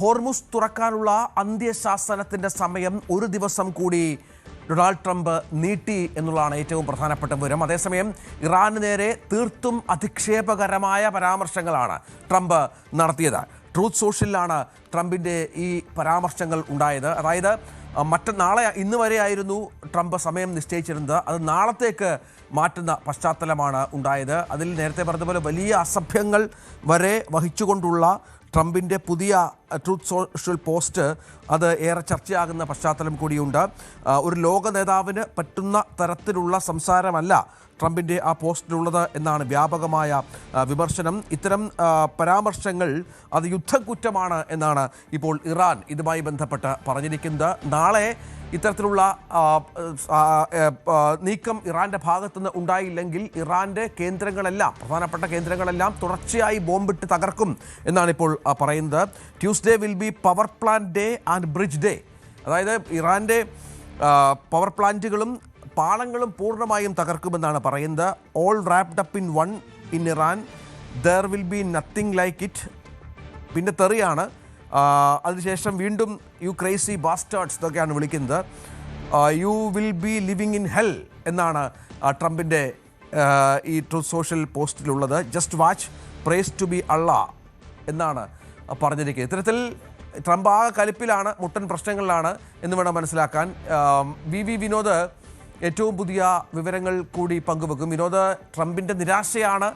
Hormuz തുറക്കാനുള്ള അന്ത്യശാസനത്തിന്റെ സമയം ഒരു ദിവസം കൂടി ഡൊണാൾഡ് ട്രംപ് നീട്ടി എന്നുള്ളതാണ് ഏറ്റവും പ്രധാനപ്പെട്ട വിവരം. അതേസമയം ഇറാന് നേരെ തീർത്തും അധിക്ഷേപകരമായ പരാമർശങ്ങളാണ് ട്രംപ് നടത്തിയത്. ട്രൂത്ത് സോഷ്യലിലാണ് ട്രംപിൻ്റെ ഈ പരാമർശങ്ങൾ ഉണ്ടായത്. അതായത് നാളെ ഇന്ന് വരെയായിരുന്നു ട്രംപ് സമയം നിശ്ചയിച്ചിരുന്നത്. അത് നാളത്തേക്ക് മാറ്റുന്ന പശ്ചാത്തലമാണ് ഉണ്ടായത്. അതിൽ നേരത്തെ പറഞ്ഞതുപോലെ വലിയ അസഭ്യങ്ങൾ വരെ വഹിച്ചുകൊണ്ടുള്ള ട്രംപിൻ്റെ പുതിയ ട്രൂത്ത് സോഷ്യൽ പോസ്റ്റ് അത് ഏറെ ചർച്ചയാകുന്ന പശ്ചാത്തലം കൂടിയുണ്ട്. ഒരു ലോക നേതാവിന് പറ്റുന്ന തരത്തിലുള്ള സംസാരമല്ല ട്രംപിൻ്റെ ആ പോസ്റ്റിലുള്ളത് എന്നാണ് വ്യാപകമായ വിമർശനം. ഇത്തരം പരാമർശങ്ങൾ അത് യുദ്ധക്കുറ്റമാണ് എന്നാണ് ഇപ്പോൾ ഇറാൻ ഇതുമായി ബന്ധപ്പെട്ട് പറഞ്ഞിരിക്കുന്നത്. നാളെ ഇത്തരത്തിലുള്ള നീക്കം ഇറാൻ്റെ ഭാഗത്തുനിന്ന് ഉണ്ടായില്ലെങ്കിൽ ഇറാൻ്റെ കേന്ദ്രങ്ങളെല്ലാം പ്രധാനപ്പെട്ട കേന്ദ്രങ്ങളെല്ലാം തുടർച്ചയായി ബോംബിട്ട് തകർക്കും എന്നാണ് ഇപ്പോൾ പറയുന്നത്. Tuesday will be power plant day and bridge day. അതായത് ഇറാൻ്റെ പവർ പ്ലാന്റുകളും പാളങ്ങളും പൂർണ്ണമായും തകർക്കുമെന്നാണ് പറയുന്നത്. All wrapped up in one in Iran, there will be nothing like it. പിന്നെ തെറിയാണ്. അതിനുശേഷം വീണ്ടും യു ക്രേസി ബാസ്റ്റേർഡ്സ് ഇതൊക്കെയാണ് വിളിക്കുന്നത്. You will be living in hell എന്നാണ് ട്രംപിൻ്റെ ഈ ട്രൂത്ത് സോഷ്യൽ പോസ്റ്റിലുള്ളത്. Just watch, praise to be Allah എന്നാണ് പറഞ്ഞിരിക്കുന്നത്. ഇത്തരത്തിൽ ട്രംപ് ആ കലിപ്പിലാണ്, മുട്ടൻ പ്രശ്നങ്ങളിലാണ് എന്ന് വേണം മനസ്സിലാക്കാൻ. വി വിനോദ് ഏറ്റവും പുതിയ വിവരങ്ങൾ കൂടി പങ്കുവെക്കും. വിനോദ്, ട്രംപിൻ്റെ നിരാശയാണ്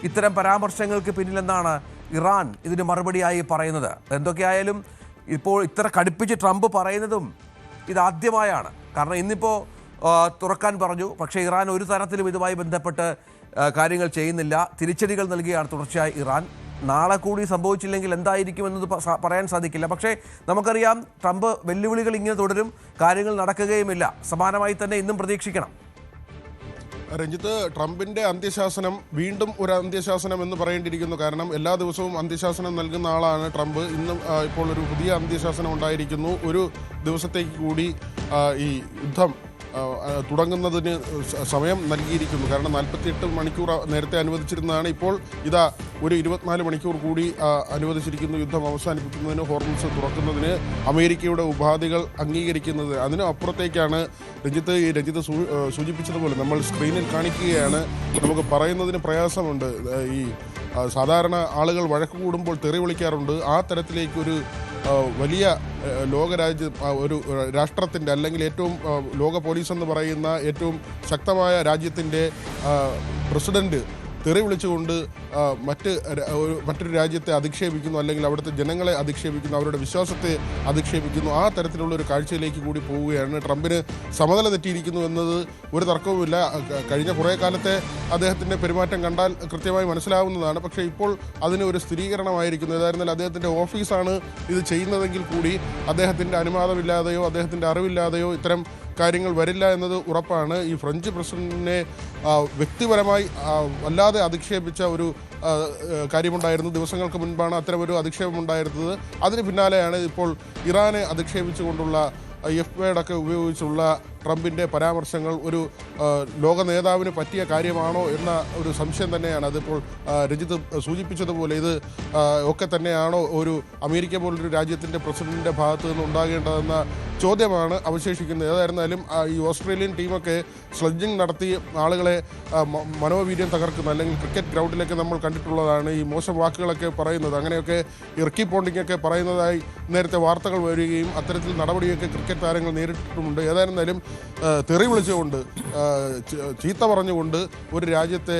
ഇത്തരം പരാമർശങ്ങൾക്ക് പിന്നിലെന്നാണ് ഇറാൻ ഇതിന് മറുപടിയായി പറയുന്നത്. എന്തൊക്കെയായാലും ഇപ്പോൾ ഇത്ര കടുപ്പിച്ച് ട്രംപ് പറയുന്നതും ഇതാദ്യമായാണ്. കാരണം ഇന്നിപ്പോൾ തുറക്കാൻ പറഞ്ഞു, പക്ഷേ ഇറാൻ ഒരു തരത്തിലും ഇതുമായി ബന്ധപ്പെട്ട് കാര്യങ്ങൾ ചെയ്യുന്നില്ല. തിരിച്ചടികൾ നൽകിയാണ് തുടർച്ചയായി ഇറാൻ. നാളെ കൂടി സംഭവിച്ചില്ലെങ്കിൽ എന്തായിരിക്കും എന്നത് പറയാൻ സാധിക്കില്ല. പക്ഷേ നമുക്കറിയാം, ട്രംപ് വെല്ലുവിളികൾ ഇങ്ങനെ തുടരും, കാര്യങ്ങൾ നടക്കുകയുമില്ല. സമാനമായി തന്നെ ഇന്നും പ്രതീക്ഷിക്കണം. രഞ്ജിത്ത്, ട്രംപിന്റെ അന്ത്യശാസനം വീണ്ടും ഒരു അന്ത്യശാസനം എന്ന് പറയേണ്ടിയിരിക്കുന്നു. കാരണം എല്ലാ ദിവസവും അന്ത്യശാസനം നൽകുന്ന ആളാണ് ട്രംപ്. ഇന്നും ഇപ്പോൾ ഒരു പുതിയ അന്ത്യശാസനം ഉണ്ടായിരിക്കുന്നു. ഒരു ദിവസത്തേക്ക് കൂടി ഈ യുദ്ധം തുടങ്ങുന്നതിന് സമയം നൽകിയിരിക്കുന്നു. കാരണം 48 മണിക്കൂർ നേരത്തെ അനുവദിച്ചിരുന്നതാണ്. ഇപ്പോൾ ഇതാ ഒരു 24 മണിക്കൂർ കൂടി അനുവദിച്ചിരിക്കുന്നു യുദ്ധം അവസാനിപ്പിക്കുന്നതിന്, ഹോർമുസ് തുറക്കുന്നതിന്, അമേരിക്കയുടെ ഉപാധികൾ അംഗീകരിക്കുന്നത്. അതിനും അപ്പുറത്തേക്കാണ് രഞ്ജിത്ത് സൂചിപ്പിച്ചതുപോലെ നമ്മൾ സ്ക്രീനിൽ കാണിക്കുകയാണ്. നമുക്ക് പറയുന്നതിന് പ്രയാസമുണ്ട്. ഈ സാധാരണ ആളുകൾ വഴക്ക് കൂടുമ്പോൾ തെറി വിളിക്കാറുണ്ട്. ആ തരത്തിലേക്കൊരു വലിയ ഒരു രാഷ്ട്രത്തിൻ്റെ, അല്ലെങ്കിൽ ഏറ്റവും ലോക പോലീസ് എന്ന് പറയുന്ന ഏറ്റവും ശക്തമായ രാജ്യത്തിൻ്റെ പ്രസിഡന്റ് തെറി വിളിച്ചുകൊണ്ട് മറ്റൊരു രാജ്യത്തെ അധിക്ഷേപിക്കുന്നു, അല്ലെങ്കിൽ അവിടുത്തെ ജനങ്ങളെ അധിക്ഷേപിക്കുന്നു, അവരുടെ വിശ്വാസത്തെ അധിക്ഷേപിക്കുന്നു. ആ തരത്തിലുള്ളൊരു കാഴ്ചയിലേക്ക് കൂടി പോവുകയാണ്. ട്രംപിന് സമനില തെറ്റിയിരിക്കുന്നു എന്നത് ഒരു തർക്കവുമില്ല. കഴിഞ്ഞ കുറേ കാലത്തെ അദ്ദേഹത്തിൻ്റെ പെരുമാറ്റം കണ്ടാൽ കൃത്യമായി മനസ്സിലാവുന്നതാണ്. പക്ഷേ ഇപ്പോൾ അതിന് ഒരു സ്ഥിരീകരണമായിരിക്കുന്നു. ഏതായിരുന്നാലും അദ്ദേഹത്തിൻ്റെ ഓഫീസാണ് ഇത് ചെയ്യുന്നതെങ്കിൽ കൂടി അദ്ദേഹത്തിൻ്റെ അനുവാദമില്ലാതെയോ അദ്ദേഹത്തിൻ്റെ അറിവില്ലാതെയോ ഇത്തരം കാര്യങ്ങൾ വരില്ല എന്നത് ഉറപ്പാണ്. ഈ ഫ്രഞ്ച് പ്രസിഡന്റിനെ വ്യക്തിപരമായി വല്ലാതെ അധിക്ഷേപിച്ച ഒരു കാര്യമുണ്ടായിരുന്നു. ദിവസങ്ങൾക്ക് മുൻപാണ് അത്തരമൊരു അധിക്ഷേപമുണ്ടായിരുന്നത്. അതിന് പിന്നാലെയാണ് ഇപ്പോൾ ഇറാനെ അധിക്ഷേപിച്ചുകൊണ്ടുള്ള എഫ്-വേഡൊക്കെ ഉപയോഗിച്ചുള്ള ട്രംപിൻ്റെ പരാമർശങ്ങൾ ഒരു ലോക നേതാവിന് പറ്റിയ കാര്യമാണോ എന്ന ഒരു സംശയം തന്നെയാണ്. അതിപ്പോൾ രഞ്ജിത്ത് സൂചിപ്പിച്ചതുപോലെ ഇത് ഒക്കെ തന്നെയാണോ ഒരു അമേരിക്ക പോലൊരു രാജ്യത്തിൻ്റെ പ്രസിഡന്റിൻ്റെ ഭാഗത്ത് നിന്ന് ഉണ്ടാകേണ്ടതെന്ന ചോദ്യമാണ് അവശേഷിക്കുന്നത്. ഏതായിരുന്നാലും ഈ ഓസ്ട്രേലിയൻ ടീമൊക്കെ സ്ലഡ്ജിങ് നടത്തി ആളുകളെ മനോവീര്യം തകർക്കുന്ന, അല്ലെങ്കിൽ ക്രിക്കറ്റ് ഗ്രൗണ്ടിലൊക്കെ നമ്മൾ കണ്ടിട്ടുള്ളതാണ് ഈ മോശം വാക്കുകളൊക്കെ പറയുന്നത്. അങ്ങനെയൊക്കെ ഇറക്കി പോണ്ടിങ്ങൊക്കെ പറയുന്നതായി നേരത്തെ വാർത്തകൾ വരികയും അത്തരത്തിൽ നടപടിയൊക്കെ ക്രിക്കറ്റ് താരങ്ങൾ നേരിട്ടിട്ടുമുണ്ട്. ഏതായിരുന്നാലും തെറി വിളിച്ചുകൊണ്ട്, ചീത്ത പറഞ്ഞുകൊണ്ട് ഒരു രാജ്യത്തെ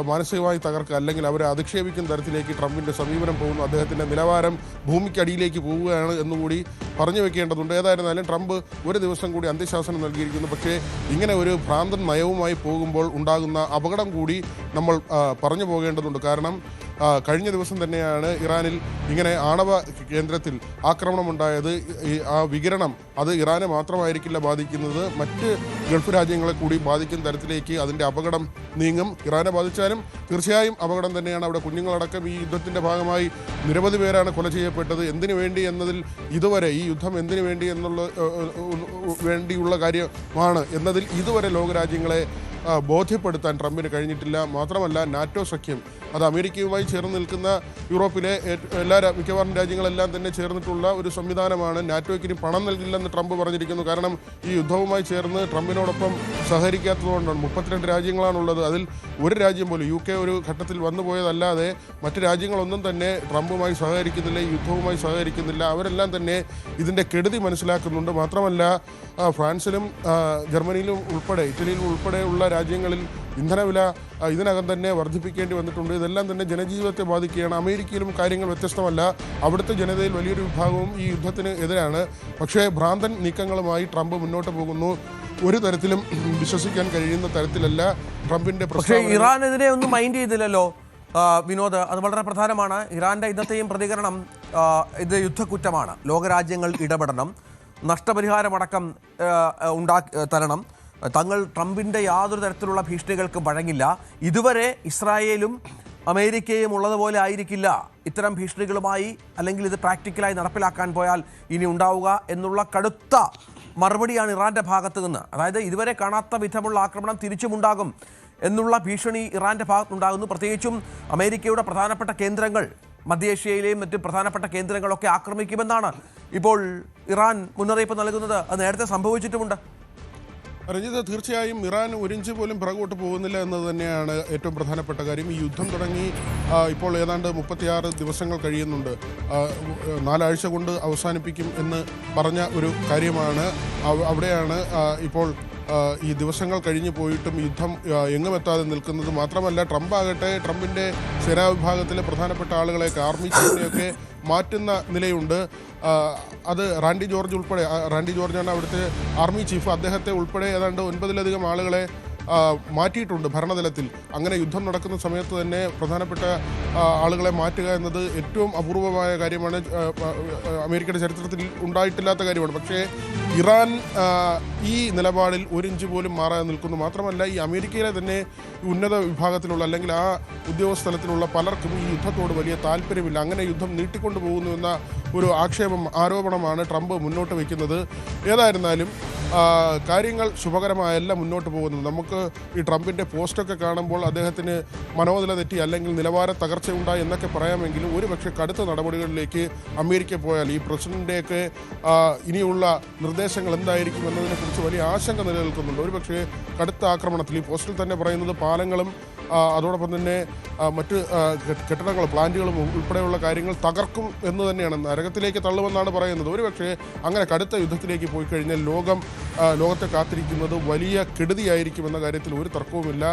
മാനസികമായി തകർക്കുക, അല്ലെങ്കിൽ അവരെ അധിക്ഷേപിക്കുന്ന തരത്തിലേക്ക് ട്രംപിൻ്റെ സമീപനം പോകുന്നു. അദ്ദേഹത്തിൻ്റെ നിലവാരം ഭൂമിക്കടിയിലേക്ക് പോവുകയാണ് എന്നുകൂടി പറഞ്ഞു വെക്കേണ്ടതുണ്ട്. ഏതായിരുന്നാലും ട്രംപ് ഒരു ദിവസം കൂടി അന്ത്യശാസനം നൽകിയിരിക്കുന്നു. പക്ഷേ ഇങ്ങനെ ഒരു ഭ്രാന്തൻ നയവുമായി പോകുമ്പോൾ ഉണ്ടാകുന്ന അപകടം കൂടി നമ്മൾ പറഞ്ഞു പോകേണ്ടതുണ്ട്. കാരണം കഴിഞ്ഞ ദിവസം തന്നെയാണ് ഇറാനിൽ ഇങ്ങനെ ആണവ കേന്ദ്രത്തിൽ ആക്രമണമുണ്ടായത്. ആ വികിരണം അത് ഇറാനെ മാത്രമായിരിക്കില്ല ബാധിക്കുന്നത്, മറ്റ് ഗൾഫ് രാജ്യങ്ങളെ കൂടി ബാധിക്കുന്ന തരത്തിലേക്ക് അതിൻ്റെ അപകടം നീങ്ങും. ഇറാനെ ബാധിച്ചാലും തീർച്ചയായും അപകടം തന്നെയാണ്. അവിടെ കുഞ്ഞുങ്ങളടക്കം ഈ യുദ്ധത്തിൻ്റെ ഭാഗമായി നിരവധി പേരാണ് കൊല ചെയ്യപ്പെട്ടത്. എന്തിനു വേണ്ടി എന്നതിൽ ഇതുവരെ ഈ യുദ്ധം എന്തിനു വേണ്ടിയുള്ള കാര്യമാണ് എന്നതിൽ ഇതുവരെ ലോകരാജ്യങ്ങളെ ബോധ്യപ്പെടുത്താൻ ട്രംപിന് കഴിഞ്ഞിട്ടില്ല. മാത്രമല്ല നാറ്റോ സഖ്യം, അത് അമേരിക്കയുമായി ചേർന്ന് നിൽക്കുന്ന യൂറോപ്പിലെ മിക്കവാറും രാജ്യങ്ങളെല്ലാം തന്നെ ചേർന്നിട്ടുള്ള ഒരു സംവിധാനമാണ്. നാറ്റോയ്ക്ക് ഇനി പണം നൽകില്ലെന്ന് ട്രംപ് പറഞ്ഞിരിക്കുന്നു. കാരണം ഈ യുദ്ധവുമായി ചേർന്ന് ട്രംപിനോടൊപ്പം സഹകരിക്കാത്തതുകൊണ്ടാണ്. 32 രാജ്യങ്ങളാണുള്ളത്. അതിൽ ഒരു രാജ്യം പോലും UK ഒരു ഘട്ടത്തിൽ വന്നുപോയതല്ലാതെ മറ്റ് രാജ്യങ്ങളൊന്നും തന്നെ ട്രംപുമായി സഹകരിക്കുന്നില്ല, ഈ യുദ്ധവുമായി സഹകരിക്കുന്നില്ല. അവരെല്ലാം തന്നെ ഇതിൻ്റെ കെടുതി മനസ്സിലാക്കുന്നുണ്ട്. മാത്രമല്ല ഫ്രാൻസിലും ജർമ്മനിയിലും ഉൾപ്പെടെ ഇറ്റലിയിലും ഉൾപ്പെടെയുള്ള രാജ്യങ്ങളിൽ ഇന്ധനവില ഇതിനകം തന്നെ വർദ്ധിപ്പിക്കേണ്ടി വന്നിട്ടുണ്ട്. ഇതെല്ലാം തന്നെ ജനജീവിതത്തെ ബാധിക്കുകയാണ്. അമേരിക്കയിലും കാര്യങ്ങൾ വ്യത്യസ്തമല്ല. അവിടുത്തെ ജനതയിൽ വലിയൊരു വിഭാഗവും ഈ യുദ്ധത്തിന് എതിരാണ്. പക്ഷേ ഭ്രാന്തൻ നീക്കങ്ങളുമായി ട്രംപ് മുന്നോട്ട് പോകുന്നു. ഒരു തരത്തിലും വിശ്വസിക്കാൻ കഴിയുന്ന തരത്തിലല്ല ട്രംപിന്റെ പക്ഷേ ഇറാനെതിരെ ഒന്നും മൈൻഡ് ചെയ്തില്ലല്ലോ വിനോദ്. അത് വളരെ പ്രധാനമാണ്. ഇറാന്റെ ഇന്നത്തെയും പ്രതികരണം ഇത് യുദ്ധക്കുറ്റമാണ്, ലോകരാജ്യങ്ങൾ ഇടപെടണം, നഷ്ടപരിഹാരമടക്കം തരണം, തങ്ങൾ ട്രംപിൻ്റെ യാതൊരു തരത്തിലുള്ള ഭീഷണികൾക്ക് വഴങ്ങില്ല, ഇതുവരെ ഇസ്രായേലും അമേരിക്കയും ഉള്ളതുപോലെ ആയിരിക്കില്ല ഇത്തരം ഭീഷണികളുമായി, അല്ലെങ്കിൽ ഇത് പ്രാക്ടിക്കലായി നടപ്പിലാക്കാൻ പോയാൽ ഇനി ഉണ്ടാവുക എന്നുള്ള കടുത്ത മറുപടിയാണ് ഇറാന്റെ ഭാഗത്ത് നിന്ന്. അതായത് ഇതുവരെ കാണാത്ത വിധമുള്ള ആക്രമണം തിരിച്ചുമുണ്ടാകും എന്നുള്ള ഭീഷണി ഇറാന്റെ ഭാഗത്തുണ്ടാകുന്നു. പ്രത്യേകിച്ചും അമേരിക്കയുടെ പ്രധാനപ്പെട്ട കേന്ദ്രങ്ങൾ, മധ്യേഷ്യയിലെയും മറ്റ് പ്രധാനപ്പെട്ട കേന്ദ്രങ്ങളൊക്കെ ആക്രമിക്കുമെന്നാണ് ഇപ്പോൾ ഇറാൻ മുന്നറിയിപ്പ് നൽകുന്നത്. അത് നേരത്തെ സംഭവിച്ചിട്ടുമുണ്ട്. രഞ്ജിത്ത്, തീർച്ചയായും ഇറാൻ ഒരു ഇഞ്ച് പോലും പിറകോട്ട് പോകുന്നില്ല എന്നത് തന്നെയാണ് ഏറ്റവും പ്രധാനപ്പെട്ട കാര്യം. ഈ യുദ്ധം തുടങ്ങി ഇപ്പോൾ ഏതാണ്ട് 36 ദിവസങ്ങൾ കഴിയുന്നുണ്ട്. 4 ആഴ്ച കൊണ്ട് അവസാനിപ്പിക്കും എന്ന് പറഞ്ഞ ഒരു കാര്യമാണ്. അവിടെയാണ് ഇപ്പോൾ ഈ ദിവസങ്ങൾ കഴിഞ്ഞു പോയിട്ടും യുദ്ധം എങ്ങുമെത്താതെ നിൽക്കുന്നത്. മാത്രമല്ല ട്രംപ് ആകട്ടെ ട്രംപിൻ്റെ സേനാവിഭാഗത്തിലെ പ്രധാനപ്പെട്ട ആളുകളെയൊക്കെ, ആർമി ചീഫിനെയൊക്കെ മാറ്റുന്ന നിലയുണ്ട്. അത് റാൻഡി ജോർജാണ് അവിടുത്തെ ആർമി ചീഫ്. അദ്ദേഹത്തെ ഉൾപ്പെടെ ഏതാണ്ട് 9-ലധികം ആളുകളെ മാറ്റിയിട്ടുണ്ട് ഭരണതലത്തിൽ. അങ്ങനെ യുദ്ധം നടക്കുന്ന സമയത്ത് തന്നെ പ്രധാനപ്പെട്ട ആളുകളെ മാറ്റുക എന്നത് ഏറ്റവും അപൂർവമായ കാര്യമാണ്. അമേരിക്കയുടെ ചരിത്രത്തിൽ ഉണ്ടായിട്ടില്ലാത്ത കാര്യമാണ്. പക്ഷേ ഇറാൻ ഈ നിലപാടിൽ ഒരു ഇഞ്ച് പോലും മാറാതെ നിൽക്കുന്നു. മാത്രമല്ല ഈ അമേരിക്കയിലെ തന്നെ ഉന്നത വിഭാഗത്തിലുള്ള അല്ലെങ്കിൽ ആ ഉദ്യോഗസ്ഥലത്തിലുള്ള പലർക്കും ഈ യുദ്ധത്തോട് വലിയ താല്പര്യമില്ല. അങ്ങനെ യുദ്ധം നീട്ടിക്കൊണ്ടു പോകുന്നു എന്ന ഒരു ആരോപണമാണ് ട്രംപ് മുന്നോട്ട് വയ്ക്കുന്നത്. ഏതായിരുന്നാലും കാര്യങ്ങൾ ശുഭകരമായല്ല മുന്നോട്ട് പോകുന്നത്. നമുക്ക് ഈ ട്രംപിൻ്റെ പോസ്റ്റൊക്കെ കാണുമ്പോൾ അദ്ദേഹത്തിന് മനോനില തെറ്റി അല്ലെങ്കിൽ നിലവാര തകർച്ച ഉണ്ടായി എന്നൊക്കെ പറയാമെങ്കിലും ഒരുപക്ഷെ കടുത്ത നടപടികളിലേക്ക് അമേരിക്ക പോയാൽ ഈ പ്രസിഡന്റിൻ്റെയൊക്കെ ഇനിയുള്ള നിർദ്ദേശങ്ങൾ എന്തായിരിക്കും എന്നതിനെക്കുറിച്ച് വലിയ ആശങ്ക നിലനിൽക്കുന്നുണ്ട്. ഒരുപക്ഷെ കടുത്ത ആക്രമണത്തിൽ ഈ പോസ്റ്റിൽ തന്നെ പറയുന്നത് പാലങ്ങളും അതോടൊപ്പം തന്നെ മറ്റ് കെട്ടിടങ്ങളും പ്ലാന്റുകളും ഉൾപ്പെടെയുള്ള കാര്യങ്ങൾ തകർക്കും എന്ന് തന്നെയാണ്, നരകത്തിലേക്ക് തള്ളുമെന്നാണ് പറയുന്നത്. ഒരുപക്ഷെ അങ്ങനെ കടുത്ത യുദ്ധത്തിലേക്ക് പോയി കഴിഞ്ഞാൽ ലോകത്തെ കാത്തിരിക്കുന്നത് വലിയ കെടുതിയായിരിക്കുമെന്ന കാര്യത്തിൽ ഒരു തർക്കവുമില്ല.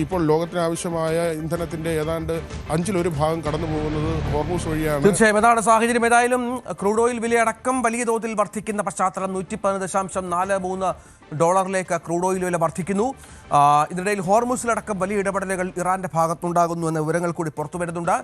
ഇപ്പോൾ ലോകത്തിന് ആവശ്യമായ ഇന്ധനത്തിൻ്റെ ഏതാണ്ട് 1/5 ഭാഗം കടന്നു പോകുന്നത് ഹോർമൂസ് വഴിയാണ്. തീർച്ചയായും അതാണ് സാഹചര്യം. ഏതായാലും ക്രൂഡ് ഓയിൽ വിലയടക്കം വലിയ തോതിൽ വർദ്ധിക്കുന്ന പശ്ചാത്തലം. $110.40 ക്രൂഡ് ഓയിൽ വില വർദ്ധിക്കുന്നു. ഇതിനിടയിൽ ഹോർമൂസിലടക്കം വലിയ ഇടപെടലുകൾ ഇറാന്റെ ഭാഗത്തുണ്ടാകുന്നു എന്ന വിവരങ്ങൾ കൂടി പുറത്തു വരുന്നുണ്ട്.